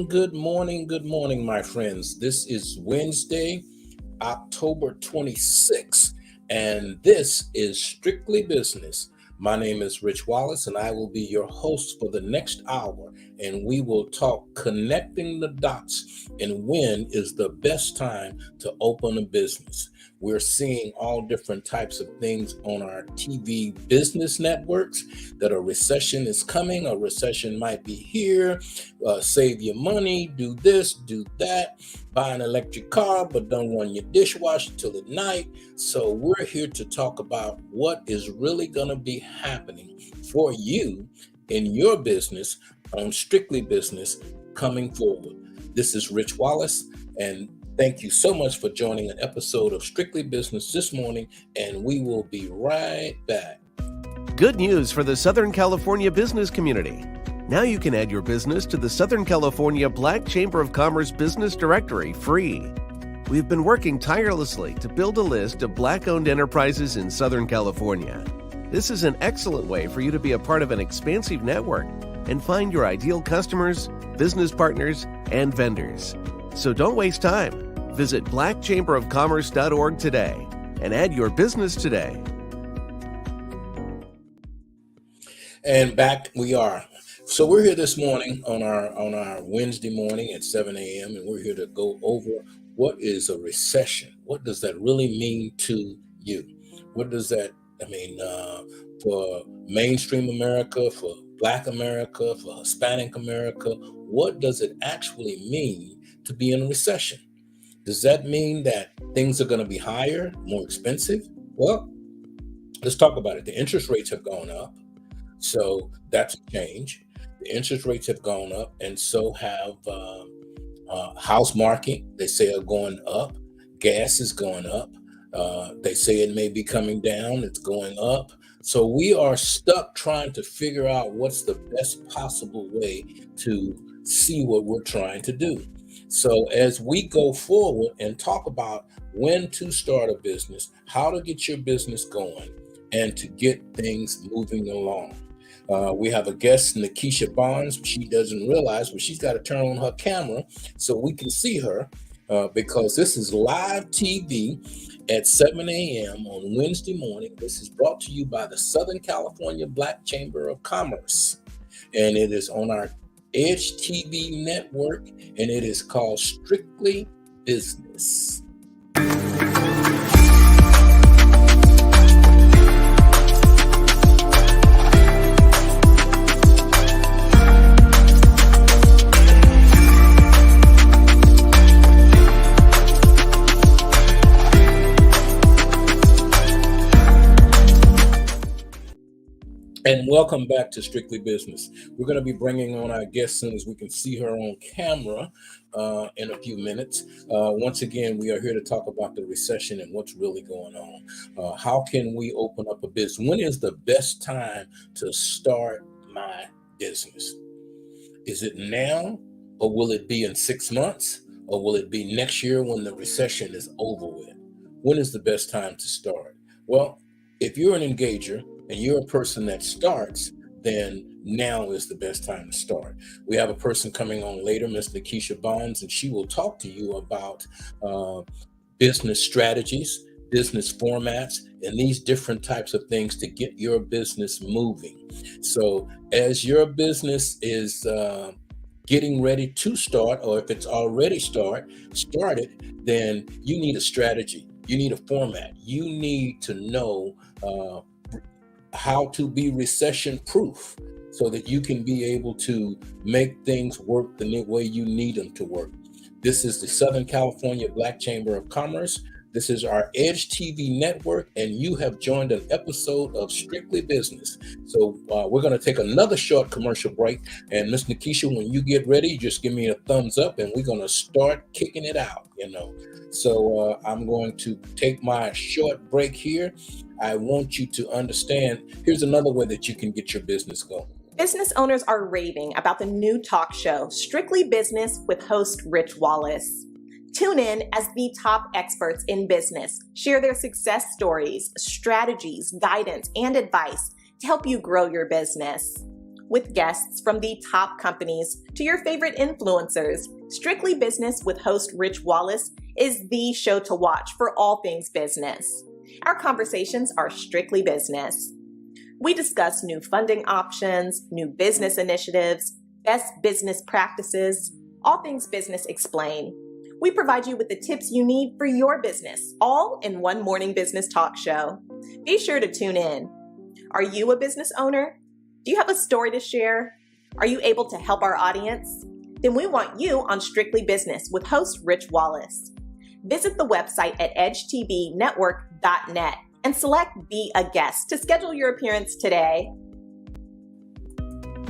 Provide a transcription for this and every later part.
good morning, my friends. This is Wednesday, October 26th, and this is Strictly Business. My name is Rich Wallace, and I will be your host for the next hour, and we will talk connecting the dots and when is the best time to open a business. We're seeing all different types of things on our TV business networks that a recession is coming, a recession might be here, save your money, do this, do that, buy an electric car, but don't run your dishwasher till at night. So we're here to talk about what is really going to be happening for you in your business on Strictly Business coming forward. This is Rich Wallace, and thank you so much for joining an episode of Strictly Business this morning, and we will be right back. Good news for the Southern California business community. Now you can add your business to the Southern California Black Chamber of Commerce Business Directory free. We've been working tirelessly to build a list of Black-owned enterprises in Southern California. This is an excellent way for you to be a part of an expansive network and find your ideal customers, business partners, and vendors. So don't waste time. Visit blackchamberofcommerce.org today and add your business today. And back we are. So we're here this morning on our Wednesday morning at 7 a.m. and we're here to go over what is a recession. What does that really mean to you? What does that mean for mainstream America, for Black America, for Hispanic America? What does it actually mean to be in a recession? Does that mean that things are going to be higher, more expensive? Well, let's talk about it. The interest rates have gone up, so that's a change. The interest rates have gone up, and so have house market. They say are going up. Gas is going up. They say it may be coming down. It's going up. So we are stuck trying to figure out what's the best possible way to see what we're trying to do. So as we go forward and talk about when to start a business, how to get your business going, and to get things moving along. We have a guest, Nikisha Bonds. She doesn't realize, but she's got to turn on her camera so we can see her because this is live TV at 7 a.m. on Wednesday morning. This is brought to you by the Southern California Black Chamber of Commerce, and it is on our Edge TV network, and it is called Strictly Business. And welcome back to Strictly Business. We're going to be bringing on our guest as soon as we can see her on camera in a few minutes. Once again, we are here to talk about the recession and what's really going on. How can we open up a business? When is the best time to start my business? Is it now, or will it be in 6 months, or will it be next year when the recession is over with? When is the best time to start? Well, if you're an engager, and you're a person that starts, then now is the best time to start. We have a person coming on later, Ms. Nikisha Bonds, and she will talk to you about business strategies, business formats, and these different types of things to get your business moving. So as your business is getting ready to start, or if it's already started, then you need a strategy. You need a format. You need to know how to be recession proof so that you can be able to make things work the way you need them to work. This is the Southern California Black Chamber of Commerce. This is our Edge TV network, and you have joined an episode of Strictly Business. So we're going to take another short commercial break. And Ms. Nikisha, when you get ready, just give me a thumbs up, and we're going to start kicking it out, So I'm going to take my short break here. I want you to understand, here's another way that you can get your business going. Business owners are raving about the new talk show, Strictly Business with host Rich Wallace. Tune in as the top experts in business share their success stories, strategies, guidance, and advice to help you grow your business. with guests from the top companies to your favorite influencers. Strictly Business with host Rich Wallace is the show to watch for all things business. Our conversations are strictly business. We discuss new funding options, new business initiatives, best business practices, all things business explained. We provide you with the tips you need for your business, all in one morning business talk show. Be sure to tune in. Are you a business owner? Do you have a story to share? Are you able to help our audience? Then we want you on Strictly Business with host Rich Wallace. Visit the website at edgetvnetwork.net and select Be a Guest to schedule your appearance today.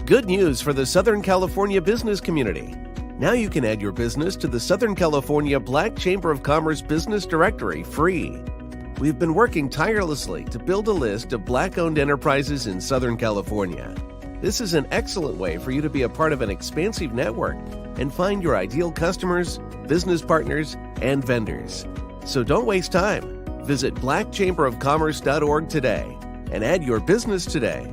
Good news for the Southern California business community. Now you can add your business to the Southern California Black Chamber of Commerce Business Directory free. We've been working tirelessly to build a list of Black-owned enterprises in Southern California. This is an excellent way for you to be a part of an expansive network and find your ideal customers, business partners, and vendors. So don't waste time. Visit blackchamberofcommerce.org today and add your business today.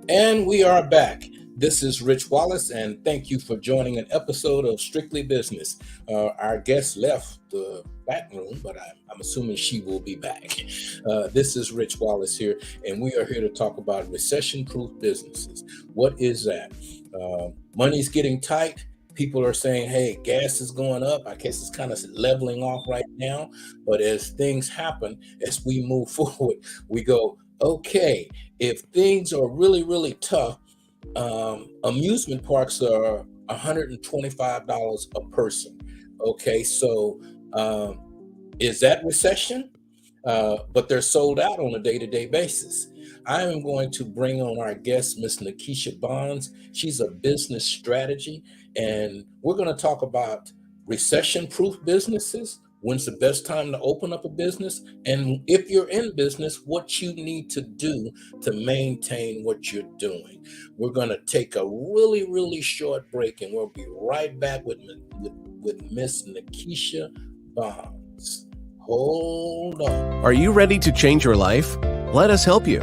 And we are back. This is Rich Wallace, and thank you for joining an episode of Strictly Business. Our guest left the back room, but I'm assuming she will be back. This is Rich Wallace here, and we are here to talk about recession-proof businesses. What is that? Money's getting tight. People are saying, hey, gas is going up. I guess it's kind of leveling off right now. But as things happen, as we move forward, we go, okay, if things are really, really tough, amusement parks are $125 a person. Okay, so is that recession? But they're sold out on a day-to-day basis. I am going to bring on our guest, Miss Nikisha Bonds. She's a business strategy, and we're going to talk about recession-proof businesses. When's the best time to open up a business? And if you're in business, what you need to do to maintain what you're doing. We're going to take a really, really short break, and we'll be right back with Miss Nikisha Bonds. Hold on. Are you ready to change your life? Let us help you.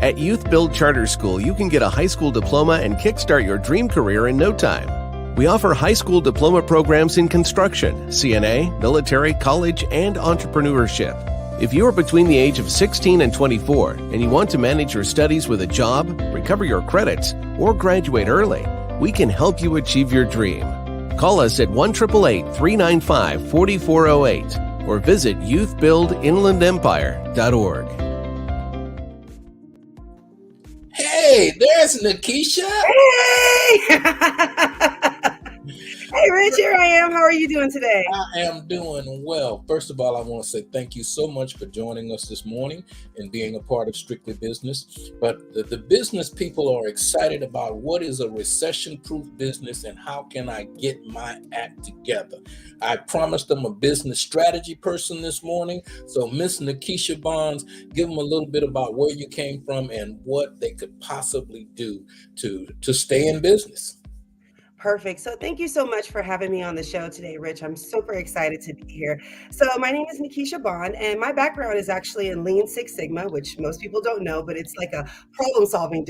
At Youth Build Charter School, you can get a high school diploma and kickstart your dream career in no time. We offer high school diploma programs in construction, CNA, military, college, and entrepreneurship. If you are between the age of 16 and 24 and you want to manage your studies with a job, recover your credits, or graduate early, we can help you achieve your dream. Call us at 1-888-395-4408 or visit youthbuildinlandempire.org. Hey, there's Nikisha. Hey! Hey, Rich, here I am. How are you doing today? I am doing well. First of all, I want to say thank you so much for joining us this morning and being a part of Strictly Business. But the business people are excited about what is a recession-proof business and how can I get my act together. I promised them a business strategy person this morning. So Miss Nikisha Bonds, give them a little bit about where you came from and what they could possibly do to stay in business. Perfect. So thank you so much for having me on the show today, Rich. I'm super excited to be here. So my name is Nikisha Bond, and my background is actually in Lean Six Sigma, which most people don't know, but it's like a problem-solving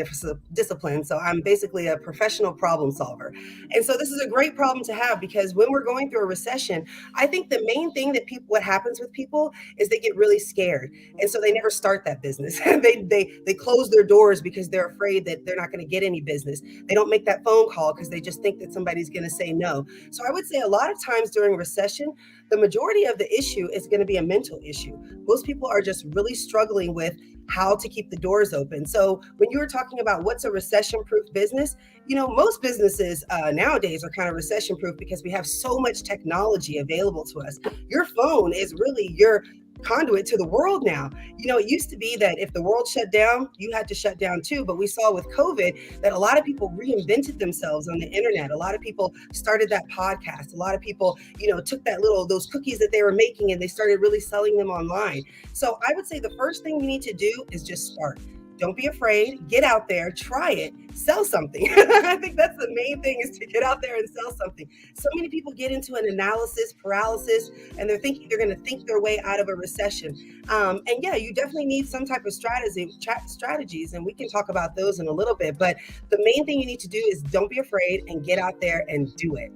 discipline. So I'm basically a professional problem solver. And so this is a great problem to have because when we're going through a recession, I think the main thing that what happens with people is they get really scared. And so they never start that business. They close their doors because they're afraid that they're not going to get any business. They don't make that phone call because they just think that somebody's going to say no. So I would say a lot of times during recession, the majority of the issue is going to be a mental issue. Most people are just really struggling with how to keep the doors open. So when you were talking about what's a recession-proof business, most businesses nowadays are kind of recession-proof because we have so much technology available to us. Your phone is really your conduit to the world now. It used to be that if the world shut down, you had to shut down too. But we saw with COVID that a lot of people reinvented themselves on the internet. A lot of people started that podcast. A lot of people, took those cookies that they were making and they started really selling them online. So I would say the first thing you need to do is just start. Don't be afraid. Get out there, try it, sell something. I think that's the main thing, is to get out there and sell something. So many people get into an analysis paralysis, and they're thinking they're going to think their way out of a recession. And yeah, you definitely need some type of strategies, and we can talk about those in a little bit. But the main thing you need to do is don't be afraid and get out there and do it.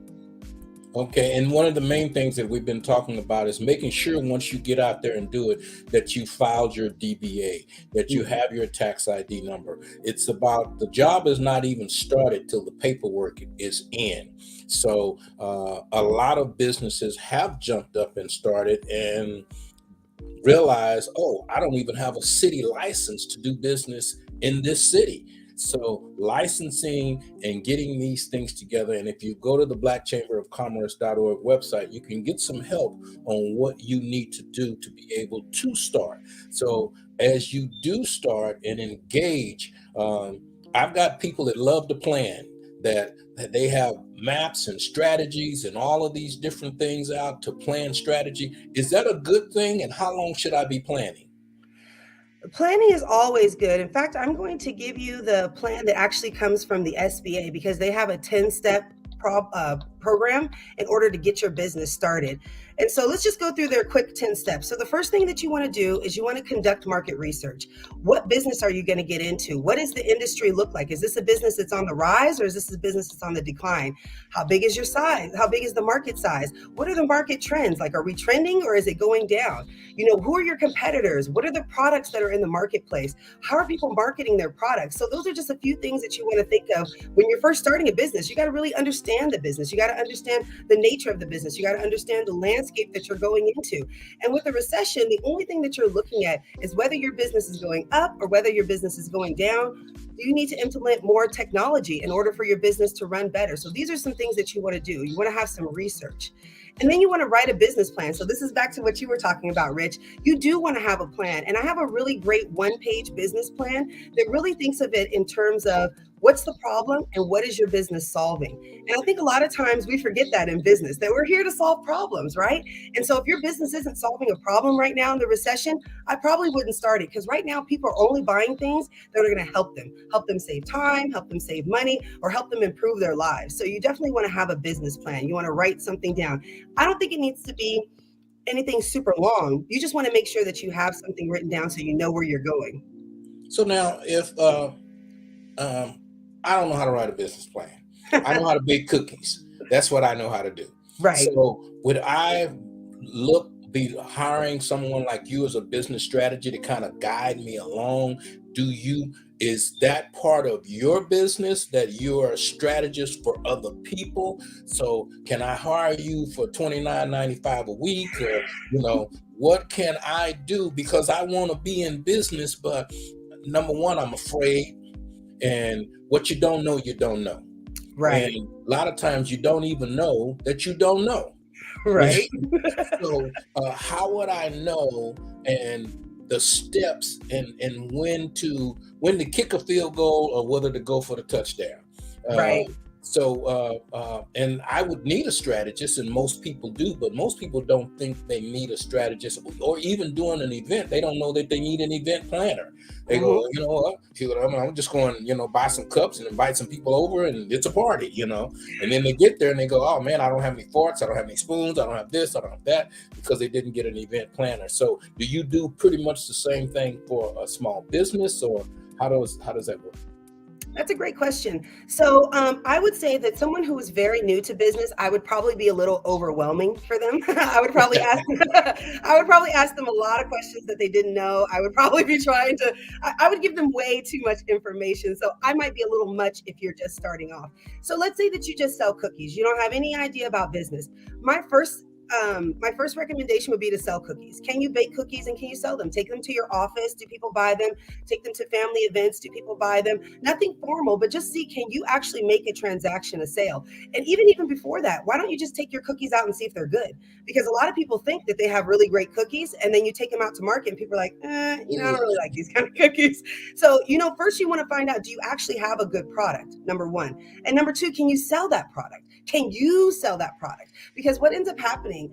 Okay, and one of the main things that we've been talking about is making sure once you get out there and do it, that you filed your DBA, that you have your tax ID number. It's about, the job is not even started till the paperwork is in. So a lot of businesses have jumped up and started and realized, oh, I don't even have a city license to do business in this city. So licensing and getting these things together. And if you go to the blackchamberofcommerce.org website, you can get some help on what you need to do to be able to start. So as you do start and engage, I've got people that love to plan, that they have maps and strategies and all of these different things out to plan strategy. Is that a good thing? And how long should I be planning? Planning is always good. In fact, I'm going to give you the plan that actually comes from the SBA, because they have a 10-step program in order to get your business started. And so let's just go through their quick 10 steps. So the first thing that you want to do is you want to conduct market research. What business are you going to get into? What does the industry look like? Is this a business that's on the rise, or is this a business that's on the decline? How big is your size? How big is the market size? What are the market trends? Like, are we trending or is it going down? Who are your competitors? What are the products that are in the marketplace? How are people marketing their products? So those are just a few things that you want to think of when you're first starting a business. You got to really understand the business. You got to understand the nature of the business. You got to understand the landscape that you're going into. And with a recession, the only thing that you're looking at is whether your business is going up or whether your business is going down. You need to implement more technology in order for your business to run better. So these are some things that you want to do. You want to have some research. And then you want to write a business plan. So this is back to what you were talking about, Rich. You do want to have a plan. And I have a really great one-page business plan that really thinks of it in terms of what's the problem and what is your business solving? And I think a lot of times we forget that in business, that we're here to solve problems, right? And so if your business isn't solving a problem right now in the recession, I probably wouldn't start it, because right now people are only buying things that are going to help them save time, help them save money, or help them improve their lives. So you definitely want to have a business plan. You want to write something down. I don't think it needs to be anything super long. You just want to make sure that you have something written down so you know where you're going. So now, if I don't know how to write a business plan, I know how to bake cookies. That's what I know how to do. Right. So would I be hiring someone like you as a business strategy to kind of guide me along? Is that part of your business, that you're a strategist for other people? So can I hire you for $29.95 a week? Or, what can I do? Because I want to be in business, but number one, I'm afraid. And what you don't know, you don't know. Right. And a lot of times you don't even know that you don't know. Right. So how would I know, and the steps, and when to kick a field goal or whether to go for the touchdown? Right. So and I would need a strategist, and most people do, but most people don't think they need a strategist, or even doing an event, they don't know that they need an event planner. They go, I'm just going, buy some cups and invite some people over, and it's a party, and then they get there and they go, oh man, I don't have any forks, I don't have any spoons, I don't have this, I don't have that, because they didn't get an event planner. So do you do pretty much the same thing for a small business, or how does that work? That's a great question. So I would say that someone who is very new to business, I would probably be a little overwhelming for them. I would probably ask them a lot of questions that they didn't know. I would probably be I would give them way too much information. So I might be a little much if you're just starting off. So let's say that you just sell cookies. You don't have any idea about business. My first recommendation would be to sell cookies. Can you bake cookies and can you sell them? Take them to your office. Do people buy them? Take them to family events. Do people buy them? Nothing formal, but just see, can you actually make a transaction, a sale? And even before that, why don't you just take your cookies out and see if they're good? Because a lot of people think that they have really great cookies, and then you take them out to market and people are like, I don't really like these kind of cookies. So, first you want to find out, do you actually have a good product? Number one. And number two, can you sell that product? Can you sell that product? Because what ends up happening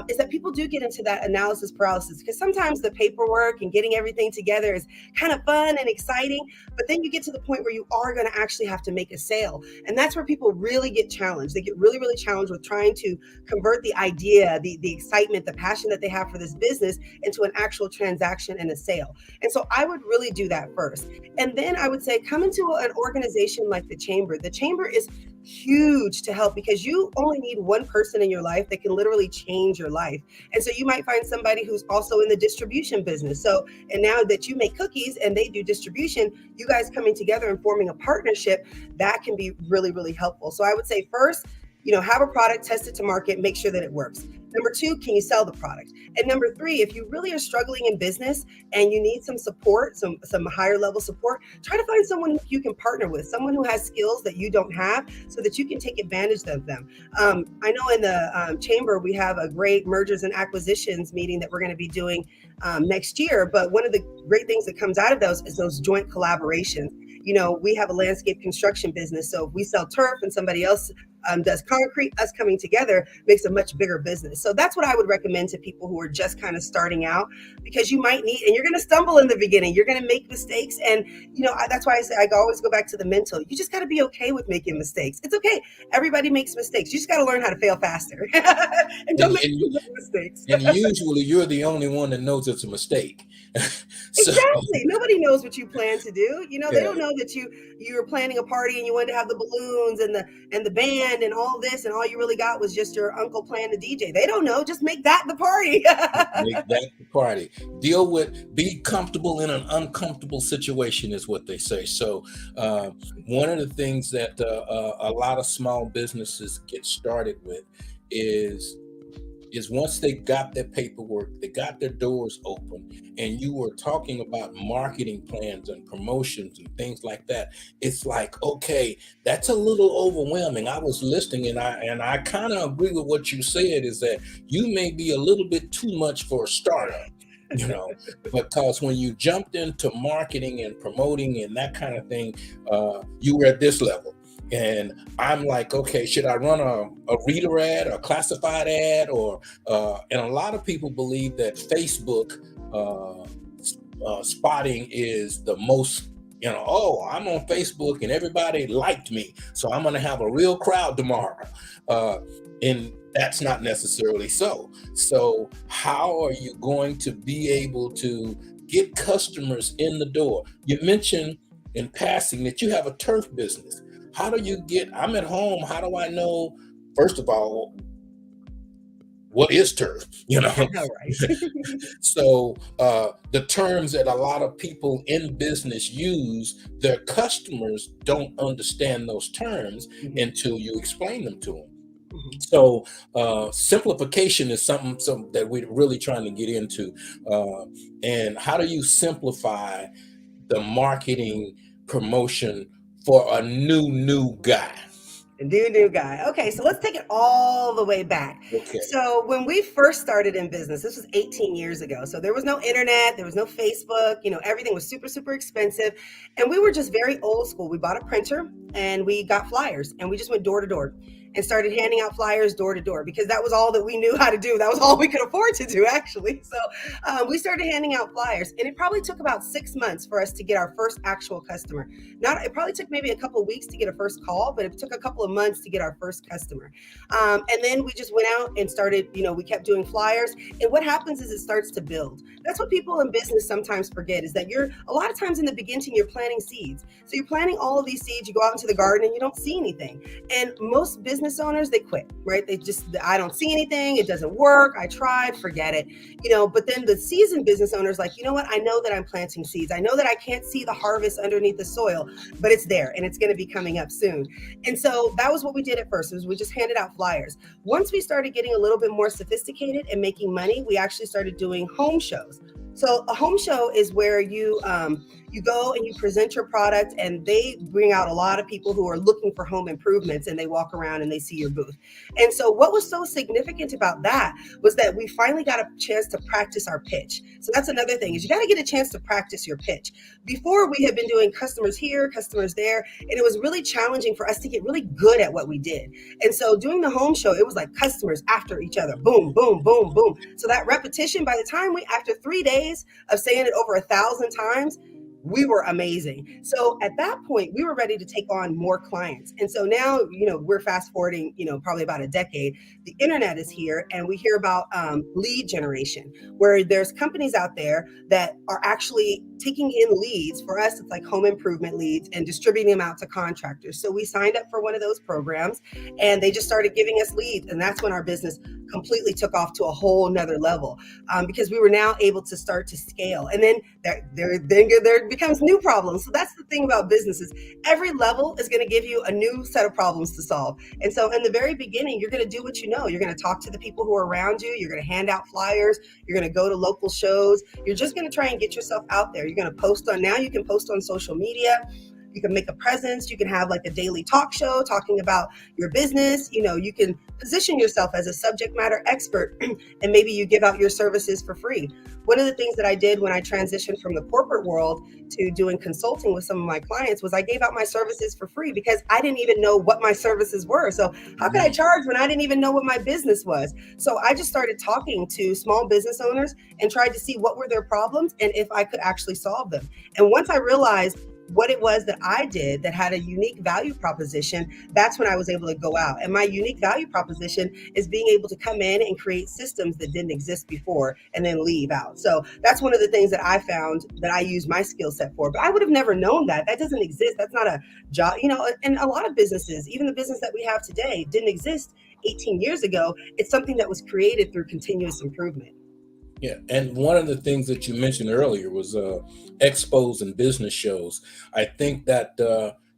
is that people do get into that analysis paralysis, because sometimes the paperwork and getting everything together is kind of fun and exciting, but then you get to the point where you are going to actually have to make a sale. And that's where people really get challenged. They get really, really challenged with trying to convert the idea, the excitement, the passion that they have for this business into an actual transaction and a sale. And so I would really do that first. And then I would say, come into an organization like the Chamber. The Chamber is huge to help, because you only need one person in your life that can literally change your life. And so you might find somebody who's also in the distribution business. So, and now that you make cookies and they do distribution, you guys coming together and forming a partnership, that can be really, really helpful. So I would say first, have a product, test it to market, make sure that it works. Number two, can you sell the product? And number three, if you really are struggling in business and you need some support, some higher level support, try to find someone who you can partner with, someone who has skills that you don't have, so that you can take advantage of them. I know in the Chamber, we have a great mergers and acquisitions meeting that we're going to be doing next year. But one of the great things that comes out of those is those joint collaborations. We have a landscape construction business. So if we sell turf and somebody else does concrete, us coming together makes a much bigger business. So that's what I would recommend to people who are just kind of starting out, because you might need, and you're going to stumble in the beginning, you're going to make mistakes. And, that's why I say, I always go back to the mental. You just got to be okay with making mistakes. It's okay. Everybody makes mistakes. You just got to learn how to fail faster and don't make mistakes. And usually you're the only one that knows it's a mistake. Exactly. Nobody knows what you plan to do. They don't know that you were planning a party and you wanted to have the balloons and the band and all this, and all you really got was just your uncle playing the DJ. They don't know. Just make that the party. Make that the party. Be comfortable in an uncomfortable situation is what they say. So one of the things that a lot of small businesses get started with is once they got their paperwork, they got their doors open, and you were talking about marketing plans and promotions and things like that. It's like, okay, that's a little overwhelming. I was listening, and I kind of agree with what you said, is that you may be a little bit too much for a startup. Because when you jumped into marketing and promoting and that kind of thing, you were at this level. And I'm like, okay, should I run a reader ad, a classified ad, or and a lot of people believe that Facebook spotting is the most, I'm on Facebook and everybody liked me, so I'm going to have a real crowd tomorrow. And that's not necessarily so. So how are you going to be able to get customers in the door? You mentioned in passing that you have a turf business. How do you I'm at home, how do I know, first of all, what is turf? Right. So the terms that a lot of people in business use, their customers don't understand those terms until you explain them to them. So simplification is something that we're really trying to get into. And how do you simplify the marketing promotion for a new guy? A new guy. Okay, so let's take it all the way back. Okay. So when we first started in business, this was 18 years ago. So there was no internet, there was no Facebook, everything was super, super expensive. And we were just very old school. We bought a printer and we got flyers, and we just went door to door and started handing out flyers door to door, because that was all that we knew how to do. That was all we could afford to do, actually. So we started handing out flyers, and it probably took about 6 months for us to get our first actual customer. It probably took maybe a couple of weeks to get a first call, but it took a couple of months to get our first customer. And then we just went out and started, we kept doing flyers. And what happens is it starts to build. That's what people in business sometimes forget, is that a lot of times in the beginning, you're planting seeds. So you're planting all of these seeds, you go out into the garden and you don't see anything. And most business owners, they quit, right? I don't see anything. It doesn't work. I tried, forget it. But then the seasoned business owners, like, what? I know that I'm planting seeds. I know that I can't see the harvest underneath the soil, but it's there and it's going to be coming up soon. And so that was what we did at first, was we just handed out flyers. Once we started getting a little bit more sophisticated and making money, we actually started doing home shows. So a home show is where you you go and you present your product, and they bring out a lot of people who are looking for home improvements, and they walk around and they see your booth. And so what was so significant about that was that we finally got a chance to practice our pitch. So that's another thing, is you got to get a chance to practice your pitch. Before, we had been doing customers here, customers there, and it was really challenging for us to get really good at what we did. And so doing the home show, it was like customers after each other, boom, boom, boom, boom. So that repetition, by the time after 3 days of saying it over 1,000 times, we were amazing. So at that point, we were ready to take on more clients. And so now, we're fast forwarding, probably about a decade. The internet is here, and we hear about lead generation, where there's companies out there that are actually taking in leads. For us, it's like home improvement leads and distributing them out to contractors. So we signed up for one of those programs, and they just started giving us leads. And that's when our business completely took off to a whole nother level, because we were now able to start to scale. And then there becomes new problems. So that's the thing about businesses. Every level is going to give you a new set of problems to solve. And so in the very beginning, you're going to do what you know. You're going to talk to the people who are around you. You're going to hand out flyers. You're going to go to local shows. You're just going to try and get yourself out there. You're going to post on, now you can post on social media. You can make a presence. You can have like a daily talk show talking about your business. You can position yourself as a subject matter expert, and maybe you give out your services for free. One of the things that I did when I transitioned from the corporate world to doing consulting with some of my clients was I gave out my services for free, because I didn't even know what my services were. So how could I charge when I didn't even know what my business was? So I just started talking to small business owners and tried to see what were their problems and if I could actually solve them. And once I realized what it was that I did that had a unique value proposition, that's when I was able to go out. And my unique value proposition is being able to come in and create systems that didn't exist before and then leave out. So that's one of the things that I found that I use my skill set for. But I would have never known that. That doesn't exist. That's not a job, and a lot of businesses, even the business that we have today, didn't exist 18 years ago. It's something that was created through continuous improvement. Yeah, and one of the things that you mentioned earlier was expos and business shows. I think that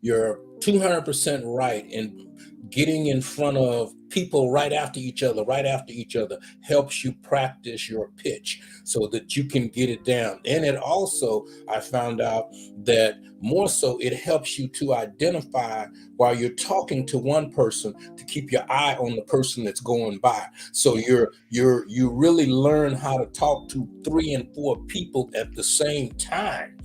you're 200% right in getting in front of people right after each other helps you practice your pitch so that you can get it down. And it also, I found out that more so it helps you to identify while you're talking to one person to keep your eye on the person that's going by. So you really learn how to talk to 3 and 4 people at the same time.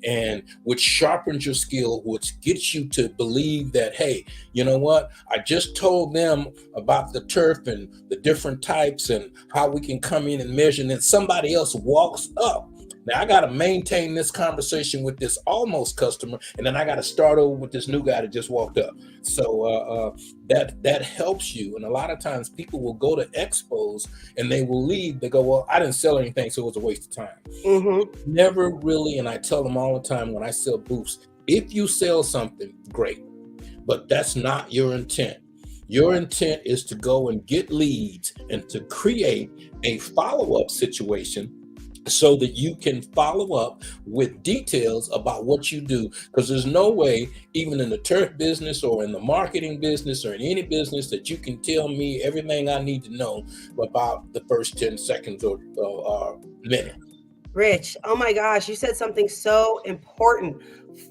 And which sharpens your skill, which gets you to believe that, hey, you know what? I just told them about the turf and the different types and how we can come in and measure. And then somebody else walks up. Now I got to maintain this conversation with this almost customer, and then I got to start over with this new guy that just walked up. So that helps you. And a lot of times people will go to expos and they will leave. They go, well, I didn't sell anything, so it was a waste of time. Mm-hmm. Never really, and I tell them all the time when I sell booths, if you sell something, great, but that's not your intent. Your intent is to go and get leads and to create a follow-up situation so that you can follow up with details about what you do. Because there's no way, even in the turf business or in the marketing business or in any business, that you can tell me everything I need to know about the first 10 seconds or minute. Rich, oh my gosh, you said something so important.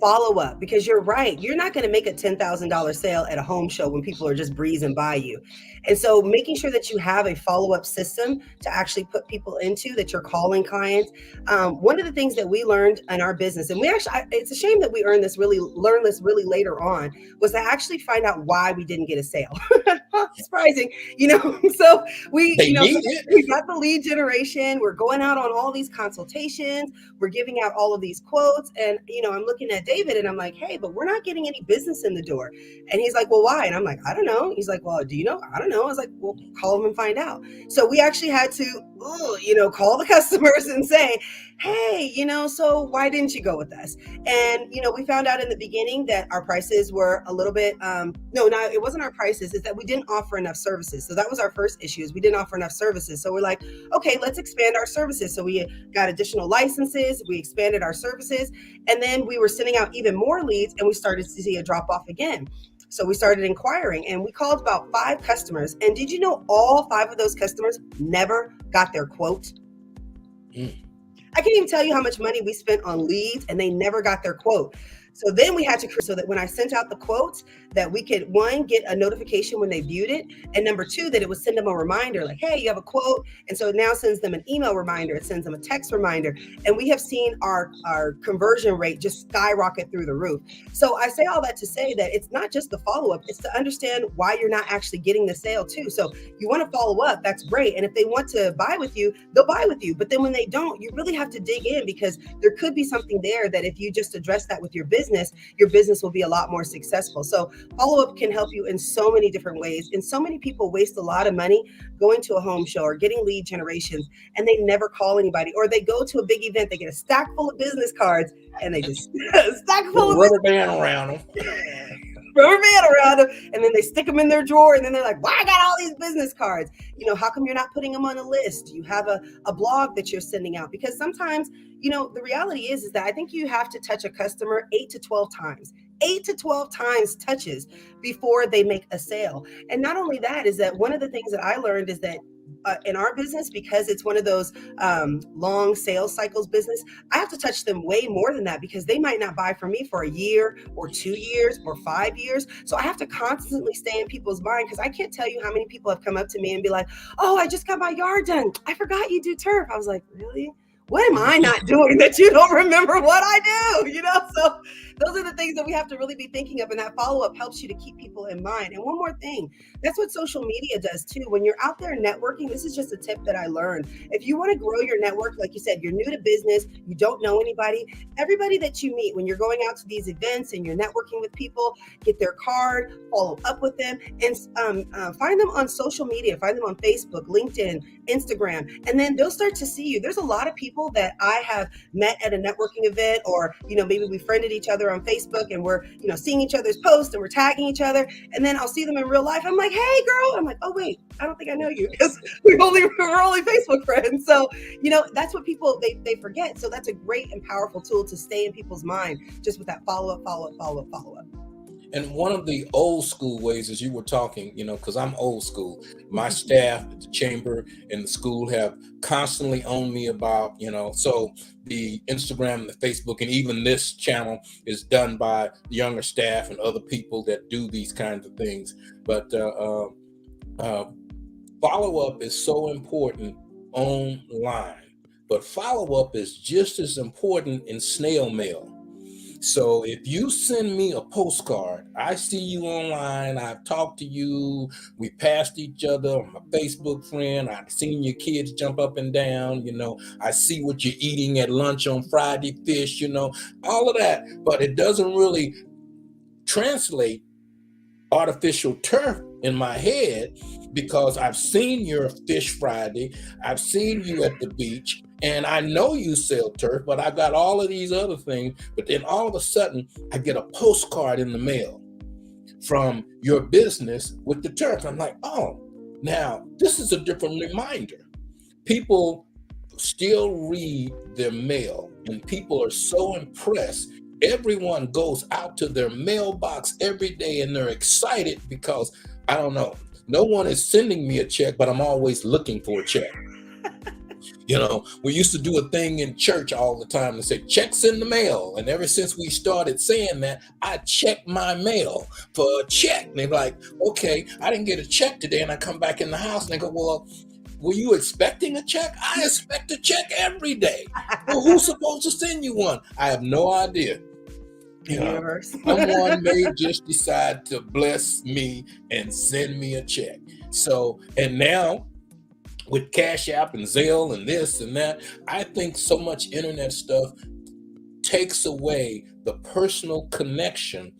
Follow up, because you're right. You're not going to make a $10,000 sale at a home show when people are just breezing by you. And so making sure that you have a follow-up system to actually put people into, that you're calling clients. One of the things that we learned in our business, and it's a shame that we learned this really later on, was to actually find out why we didn't get a sale. Surprising, so we got the lead generation. We're going out on all these consultations. We're giving out all of these quotes. And, I'm looking at David and I'm like, hey, but we're not getting any business in the door. And he's like, well, why? And I'm like, I don't know. He's like, well, do you know? I don't know. I was like, well, call them and find out. So we actually had to, call the customers and say, hey, so why didn't you go with us? And, we found out in the beginning that our prices were a little bit, it wasn't our prices, it's that we didn't offer enough services. So that was our first issue, is we didn't offer enough services. So we're like, okay, let's expand our services. So we got additional licenses, we expanded our services, and then we were sending out even more leads, and we started to see a drop off again. So we started inquiring, and we called about 5 customers. And did you know all 5 of those customers never got their quote? I can't even tell you how much money we spent on leads and they never got their quote. So then we had to create so that when I sent out the quotes, that we could, one, get a notification when they viewed it, and number two, that it would send them a reminder like, hey, you have a quote. And so it now sends them an email reminder, it sends them a text reminder. And we have seen our conversion rate just skyrocket through the roof. So I say all that to say that it's not just the follow-up, it's to understand why you're not actually getting the sale too. So you want to follow up, that's great. And if they want to buy with you, they'll buy with you. But then when they don't, you really have to dig in, because there could be something there that if you just address that with your business will be a lot more successful. So follow-up can help you in so many different ways. And so many people waste a lot of money going to a home show or getting lead generations, and they never call anybody, or they go to a big event, they get a stack full of business cards, and they just stack full of rubber band around them. Rubber band around them, and then they stick them in their drawer, and then they're like, why I got all these business cards? How come you're not putting them on a list? You have a blog that you're sending out? Because sometimes, the reality is that I think you have to touch a customer 8 to 12 times. 8 to 12 times touches before they make a sale. And not only that, is that one of the things that I learned is that in our business, because it's one of those long sales cycles business, I have to touch them way more than that, because they might not buy from me for a year or 2 years or 5 years. So I have to constantly stay in people's mind, because I can't tell you how many people have come up to me and be like, oh, I just got my yard done. I forgot you do turf. I was like, really? What am I not doing that you don't remember what I do? So those are the things that we have to really be thinking of. And that follow-up helps you to keep people in mind. And one more thing, that's what social media does too. When you're out there networking, this is just a tip that I learned. If you want to grow your network, like you said, you're new to business, you don't know anybody, everybody that you meet when you're going out to these events and you're networking with people, get their card, follow up with them, and find them on social media, find them on Facebook, LinkedIn, Instagram, and then they'll start to see you. There's a lot of people that I have met at a networking event, or maybe we friended each other on Facebook and we're seeing each other's posts and we're tagging each other, and then I'll see them in real life. I'm like, hey girl, I'm like, oh wait, I don't think I know you, because we're only Facebook friends. So that's what people they forget. So that's a great and powerful tool to stay in people's mind, just with that follow up. And one of the old school ways, as you were talking, because I'm old school, my staff at the chamber and the school have constantly owned me about, so the Instagram, the Facebook, and even this channel is done by younger staff and other people that do these kinds of things. But follow-up is so important online, but follow-up is just as important in snail mail. So if you send me a postcard, I see you online, I've talked to you, we passed each other, I'm a Facebook friend, I've seen your kids jump up and down, I see what you're eating at lunch on Friday fish, all of that, but it doesn't really translate artificial turf in my head, because I've seen your fish Friday, I've seen you at the beach, and I know you sell turf, but I got all of these other things. But then all of a sudden, I get a postcard in the mail from your business with the turf. I'm like, oh, now this is a different reminder. People still read their mail, and people are so impressed. Everyone goes out to their mailbox every day, and they're excited because, I don't know, no one is sending me a check, but I'm always looking for a check. We used to do a thing in church all the time and say, checks in the mail. And ever since we started saying that, I check my mail for a check. And they're like, okay, I didn't get a check today. And I come back in the house and they go, well, were you expecting a check? I expect a check every day. Well, who's supposed to send you one? I have no idea. Someone may just decide to bless me and send me a check. So, and now, with Cash App and Zelle and this and that, I think so much internet stuff takes away the personal connection.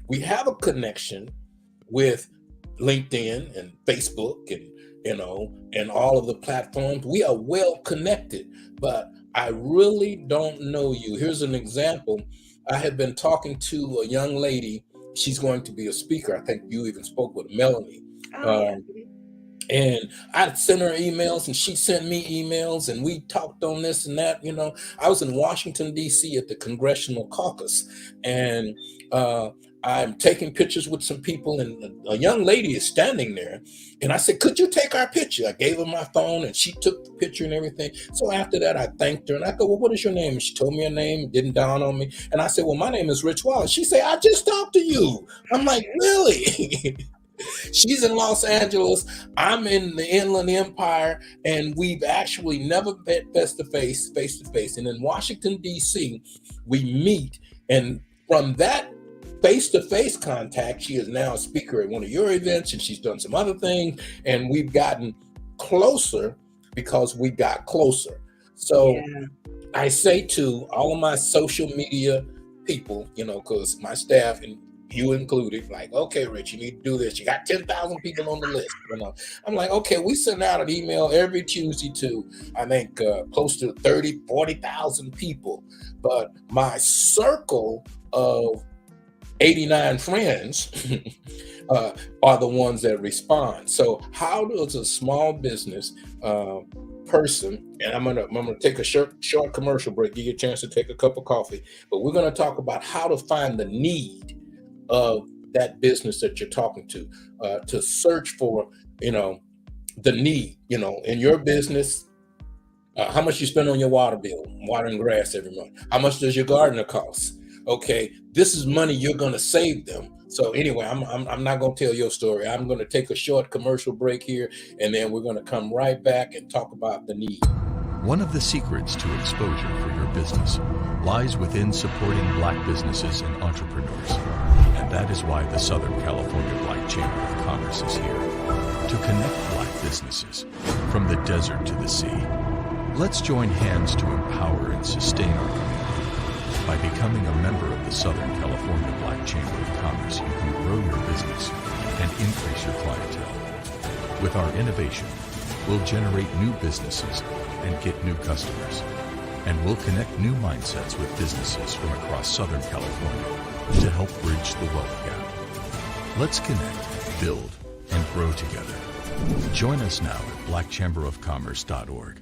We have a connection with LinkedIn and Facebook and, and all of the platforms. We are well connected, but I really don't know you. Here's an example. I had been talking to a young lady. She's going to be a speaker. I think you even spoke with Melanie. And I'd send her emails and she sent me emails and we talked on this and that. I was in Washington, D.C. at the Congressional Caucus, and I'm taking pictures with some people, and a young lady is standing there. And I said, "Could you take our picture?" I gave her my phone, and she took the picture and everything. So after that, I thanked her, and I go, "Well, what is your name?" And she told me her name. It didn't dawn on me. And I said, "Well, my name is Rich Wallace." She said, "I just talked to you." I'm like, "Really?" She's in Los Angeles. I'm in the Inland Empire, and we've actually never met face to face. And in Washington, D.C., we meet. And from that face-to-face contact, she is now a speaker at one of your events, and she's done some other things. And we've gotten closer because we got closer. So Yeah. I say to all of my social media people, because my staff and you included, like, "Okay, Rich, you need to do this. You got 10,000 people on the list." I'm like, "Okay, we send out an email every Tuesday to, I think, close to 30, 40,000 people. But my circle of 89 friends are the ones that respond." So how does a small business person, and I'm gonna take a short commercial break, give you a chance to take a cup of coffee, but we're gonna talk about how to find the need of that business that you're talking to search for, the need, in your business. How much you spend on your water bill, watering grass every month? How much does your gardener cost? Okay, this is money you're going to save them. So anyway, I'm not going to tell your story. I'm going to take a short commercial break here, and then we're going to come right back and talk about the need. One of the secrets to exposure for your business lies within supporting Black businesses and entrepreneurs. And that is why the Southern California Black Chamber of Commerce is here, to connect Black businesses from the desert to the sea. Let's join hands to empower and sustain our community. By becoming a member of the Southern California Black Chamber of Commerce, you can grow your business and increase your clientele. With our innovation, we'll generate new businesses and get new customers. And we'll connect new mindsets with businesses from across Southern California to help bridge the wealth gap. Let's connect, build, and grow together. Join us now at blackchamberofcommerce.org.